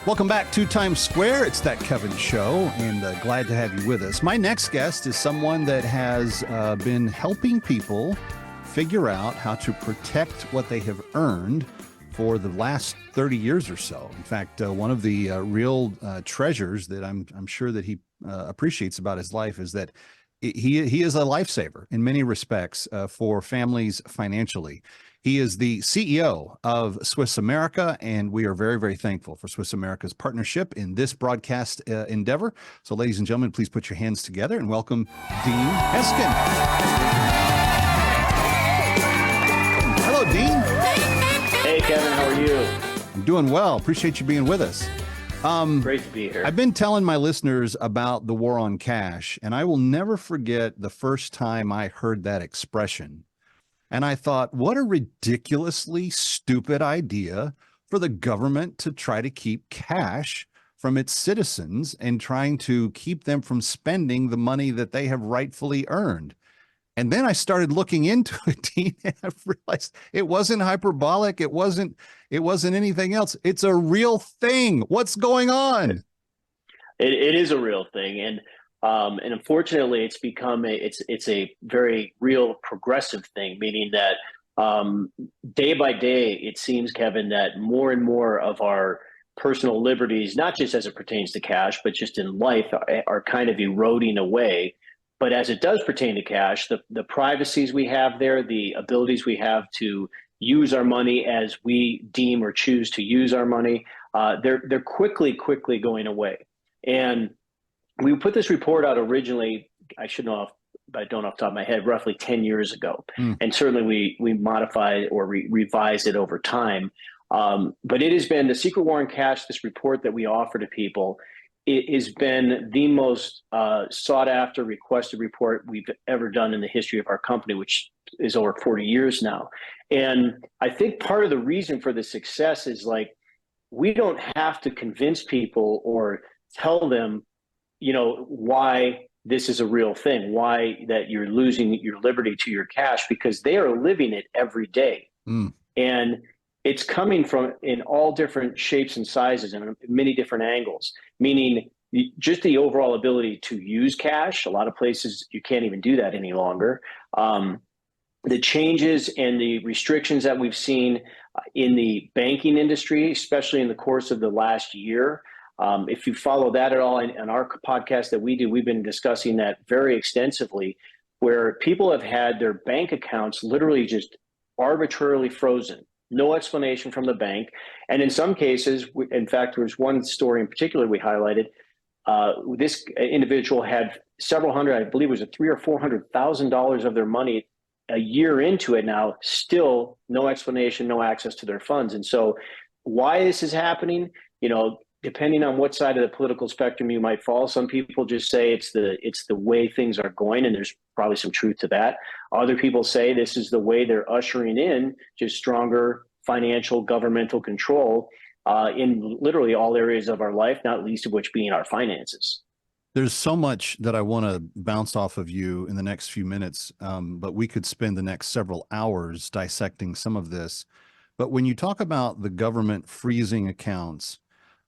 Welcome back to Times Square. It's That Kevin Show, and glad to have you with us. My next guest is someone that has been helping people figure out how to protect what they have earned for the last 30 years or so. In fact, one of the real treasures that I'm sure that he appreciates about his life is that he is a lifesaver in many respects for families financially. He is the CEO of Swiss America, and we are very, very thankful for Swiss America's partnership in this broadcast endeavor. So, ladies and gentlemen, please put your hands together and welcome Dean Heskin. Hello, Dean. Hey, Kevin, how are you? I'm doing well. Appreciate you being with us. Great to be here. I've been telling my listeners about the war on cash, and I will never forget the first time I heard that expression. And I thought, what a ridiculously stupid idea for the government to try to keep cash from its citizens and trying to keep them from spending the money that they have rightfully earned. And then I started looking into it, Dean, and I realized it wasn't hyperbolic. It wasn't anything else. It's a real thing. What's going on? It is a real thing. And unfortunately, it's become it's a very real progressive thing, meaning that day by day, it seems, Kevin, that more and more of our personal liberties, not just as it pertains to cash, but just in life, are kind of eroding away. But as it does pertain to cash, the privacies we have there, the abilities we have to use our money as we deem or choose to use our money, they're quickly going away. And we put this report out originally, I should know, but I don't off the top of my head, roughly 10 years ago. And certainly we modified or revised it over time. But it has been the Secret War on Cash, this report that we offer to people. It has been the most sought after, requested report we've ever done in the history of our company, which is over 40 years now. And I think part of the reason for the success is, like, we don't have to convince people or tell them, why this is a real thing, why that you're losing your liberty to your cash, because they are living it every day. And it's coming from in all different shapes and sizes and many different angles, meaning just the overall ability to use cash. A lot of places you can't even do that any longer. The changes and the restrictions that we've seen in the banking industry, especially in the course of the last year. If you follow that at all in our podcast that we do, we've been discussing that very extensively, where people have had their bank accounts literally just arbitrarily frozen, no explanation from the bank. And in some cases, in fact, there was one story in particular we highlighted. This individual had several hundred, I believe it was $300,000 or $400,000 of their money a year into it now, still no explanation, no access to their funds. And so why this is happening, depending on what side of the political spectrum you might fall, some people just say it's the way things are going, and there's probably some truth to that. Other people say this is the way they're ushering in just stronger financial governmental control in literally all areas of our life, not least of which being our finances. There's so much that I want to bounce off of you in the next few minutes, but we could spend the next several hours dissecting some of this. But when you talk about the government freezing accounts,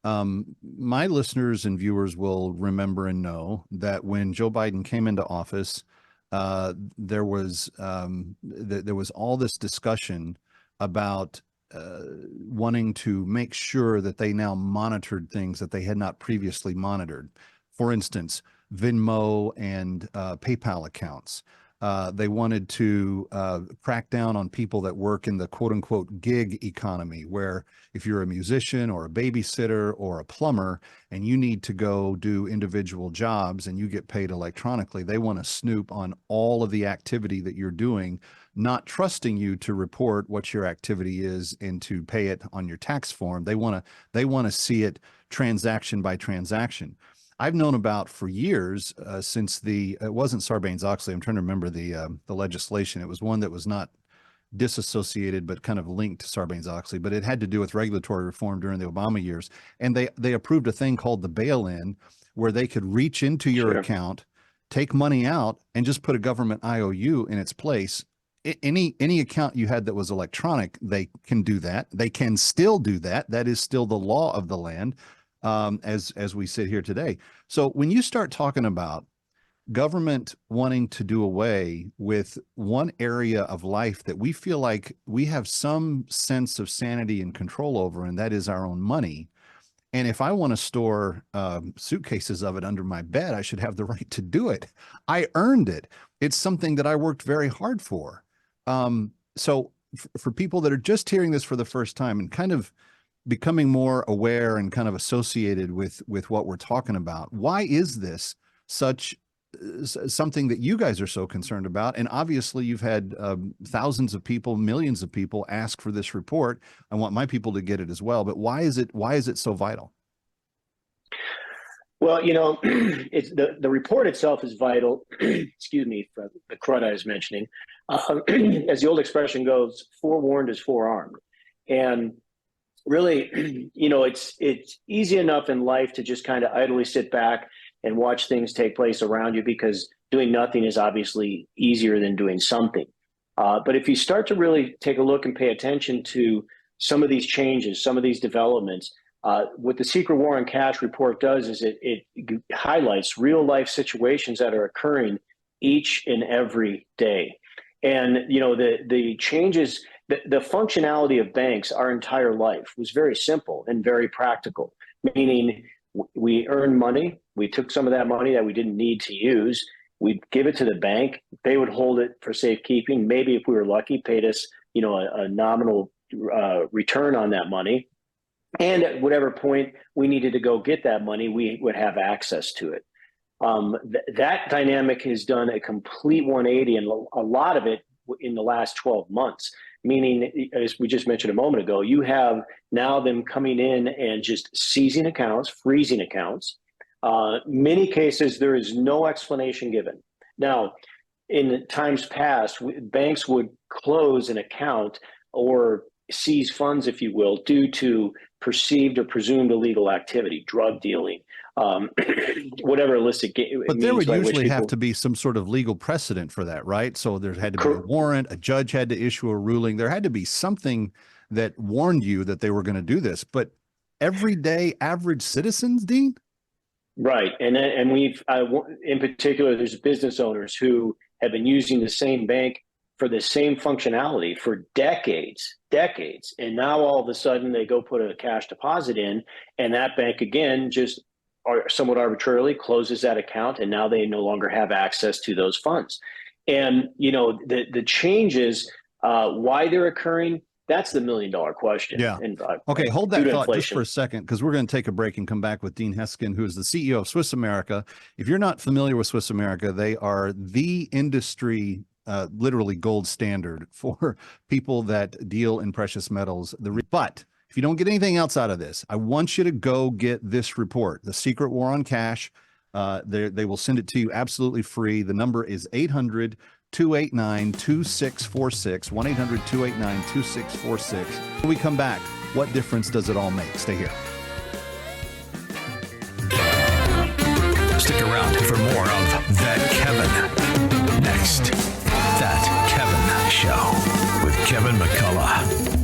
my listeners and viewers will remember and know that when Joe Biden came into office, there was all this discussion about wanting to make sure that they now monitored things that they had not previously monitored. For instance, Venmo and PayPal accounts. They wanted to crack down on people that work in the quote unquote gig economy, where if you're a musician or a babysitter or a plumber and you need to go do individual jobs and you get paid electronically, they want to snoop on all of the activity that you're doing, not trusting you to report what your activity is and to pay it on your tax form. They want to see it transaction by transaction. I've known about for years since it wasn't Sarbanes-Oxley. I'm trying to remember the legislation. It was one that was not disassociated, but kind of linked to Sarbanes-Oxley, but it had to do with regulatory reform during the Obama years. And they approved a thing called the bail-in, where they could reach into your account, take money out, and just put a government IOU in its place. Any account you had that was electronic, they can do that. They can still do that. That is still the law of the land. as we sit here today. So when you start talking about government wanting to do away with one area of life that we feel like we have some sense of sanity and control over, and that is our own money. And if I want to store suitcases of it under my bed, I should have the right to do it. I earned it. It's something that I worked very hard for. So for people that are just hearing this for the first time and kind of becoming more aware and kind of associated with what we're talking about, why is this such something that you guys are so concerned about? And obviously you've had thousands of people, millions of people ask for this report. I want my people to get it as well, but why is it so vital? Well, it's the report itself is vital. Excuse me for the crud I was mentioning. As the old expression goes, forewarned is forearmed. And really, it's easy enough in life to just kind of idly sit back and watch things take place around you, because doing nothing is obviously easier than doing something. But if you start to really take a look and pay attention to some of these changes, some of these developments, what the Secret War on Cash report does is it highlights real life situations that are occurring each and every day. And, the changes, the functionality of banks our entire life was very simple and very practical, meaning we earned money. We took some of that money that we didn't need to use. We'd give it to the bank. They would hold it for safekeeping. Maybe if we were lucky, paid us, a nominal return on that money. And at whatever point we needed to go get that money, we would have access to it. That dynamic has done a complete 180, and a lot of it in the last 12 months. Meaning, as we just mentioned a moment ago, you have now them coming in and just seizing accounts, freezing accounts. Many cases, there is no explanation given. Now, in times past, banks would close an account or seize funds, if you will, due to perceived or presumed illegal activity, drug dealing, whatever illicit. But there would usually have to be some sort of legal precedent for that, right? So there had to be a warrant, a judge had to issue a ruling. There had to be something that warned you that they were going to do this. But everyday average citizens, Dean? Right. And we've, in particular, there's business owners who have been using the same bank for the same functionality for decades. And now all of a sudden they go put a cash deposit in, and that bank again just somewhat arbitrarily closes that account, and now they no longer have access to those funds. And the changes, why they're occurring, that's the $1 million question. Yeah. And, okay, hold that thought just for a second, because we're going to take a break and come back with Dean Heskin, who is the CEO of Swiss America. If you're not familiar with Swiss America, they are the industry literally gold standard for people that deal in precious metals. But if you don't get anything else out of this, I want you to go get this report, The Secret War on Cash. They will send it to you absolutely free. The number is 800-289-2646, 1-800-289-2646. When we come back, what difference does it all make? Stay here. Stick around for more of That Kevin next. That Kevin Show with Kevin McCullough.